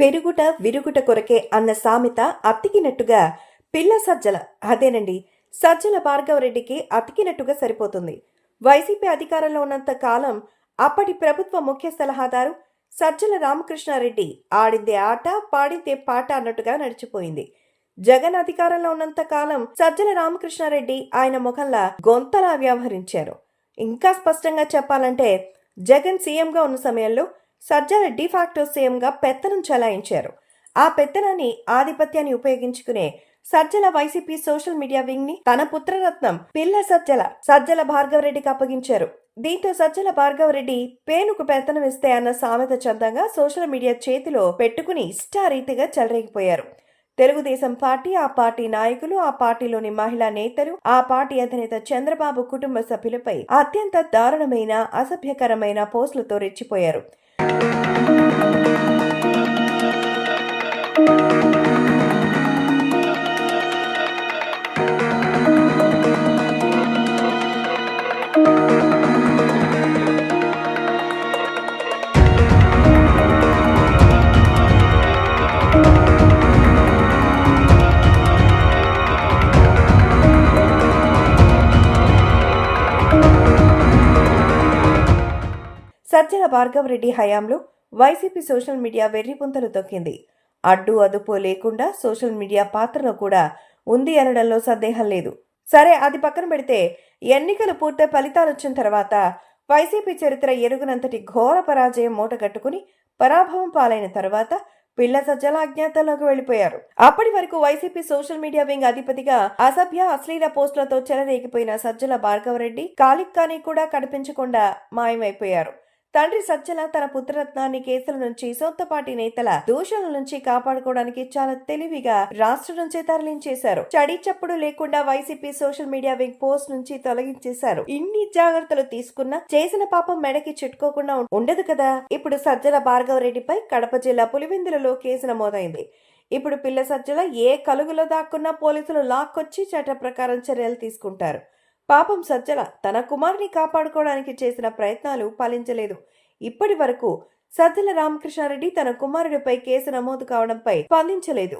పెరుగుట విరుగుట కొరకే అన్న సామెత అతికినట్టుగా పిల్ల సజ్జల అదేనండి. సజ్జల భార్గవరెడ్డికి అతికినట్టుగా సరిపోతుంది. వైసీపీ అధికారంలో ఉన్నంత కాలం అప్పటి ప్రభుత్వ ముఖ్య సలహాదారు సజ్జల రామకృష్ణారెడ్డి ఆడిందే ఆట పాడిందే పాట అన్నట్టుగా నడిచిపోయింది. జగన్ అధికారంలో ఉన్నంత కాలం సజ్జల రామకృష్ణారెడ్డి ఆయన ముఖంలా గొంతలా వ్యవహరించారు. ఇంకా స్పష్టంగా చెప్పాలంటే జగన్ సీఎంగా ఉన్న సమయంలో సజ్జల డిఫాక్టో సీఎంగా పెత్తనం చెలాయించారు. ఆ పెత్తనాన్ని ఆధిపత్యాన్ని ఉపయోగించుకునే Sajjala YCP social media wing ని తన పుత్రరత్నం పిల్ల సజ్జల భార్గవరెడ్డికి అప్పగించారు. దీంతో సజ్జల భార్గవరెడ్డి పేనుకు పెత్తనం ఇస్తే అన్న సామెత చందంగా సోషల్ మీడియా చేతిలో పెట్టుకుని ఇష్టారీతిగా చెలరేగిపోయారు. తెలుగుదేశం పార్టీ, ఆ పార్టీ నాయకులు, ఆ పార్టీలోని మహిళా నేతలు, ఆ పార్టీ అధినేత చంద్రబాబు కుటుంబ సభ్యులపై అత్యంత దారుణమైన అసభ్యకరమైన పోస్టులతో రెచ్చిపోయారు. సజ్జల భార్గవరెడ్డి హయాంలో వైసీపీ సోషల్ మీడియా వెర్రిపుంతలు తొక్కింది. అడ్డు అదుపు లేకుండా సోషల్ మీడియా పాత్రలో కూడా ఉంది అనడంలో సందేహం లేదు. సరే, అది పక్కన పెడితే ఎన్నికలు పూర్తయి ఫలితాలు వచ్చిన తర్వాత వైసీపీ చరిత్ర ఎరుగునంతటి ఘోర పరాజయం మూటగట్టుకుని పరాభవం పాలైన తర్వాత పిల్ల సజ్జల అజ్ఞాతంలోకి వెళ్లిపోయారు. అప్పటి వరకు వైసీపీ సోషల్ మీడియా వింగ్ అధిపతిగా అసభ్య అశ్లీల పోస్టులతో చెలరేగిపోయిన సజ్జల భార్గవరెడ్డి కాలిక్కాని కూడా కనిపించకుండా మాయమైపోయారు. తండ్రి సజ్జల తన పుత్రరత్నాన్ని కేసుల నుంచి, సొంత పార్టీ నేతల దూషణల నుంచి కాపాడుకోవడానికి చాలా తెలివిగా రాష్ట్రం నుంచే తరలించేశారు. చడి చప్పుడు లేకుండా YCP social media wing post నుంచి తొలగించేశారు. ఇన్ని జాగ్రత్తలు తీసుకున్నా చేసిన పాపం మెడకి చుట్టుకోకుండా ఉండదు కదా. ఇప్పుడు సజ్జల భార్గవరెడ్డిపై కడప జిల్లా పులివెందులలో కేసు నమోదైంది. ఇప్పుడు పిల్ల సజ్జల ఏ కలుగులో దాక్కున్నా పోలీసులు లాక్కొచ్చి చట్ట ప్రకారం చర్యలు తీసుకుంటారు. పాపం సజ్జల తన కుమారుని కాపాడుకోవడానికి చేసిన ప్రయత్నాలు ఫలించలేదు. ఇప్పటి వరకు సజ్జల రామకృష్ణారెడ్డి తన కుమారుడిపై కేసు నమోదు కావడంపై స్పందించలేదు.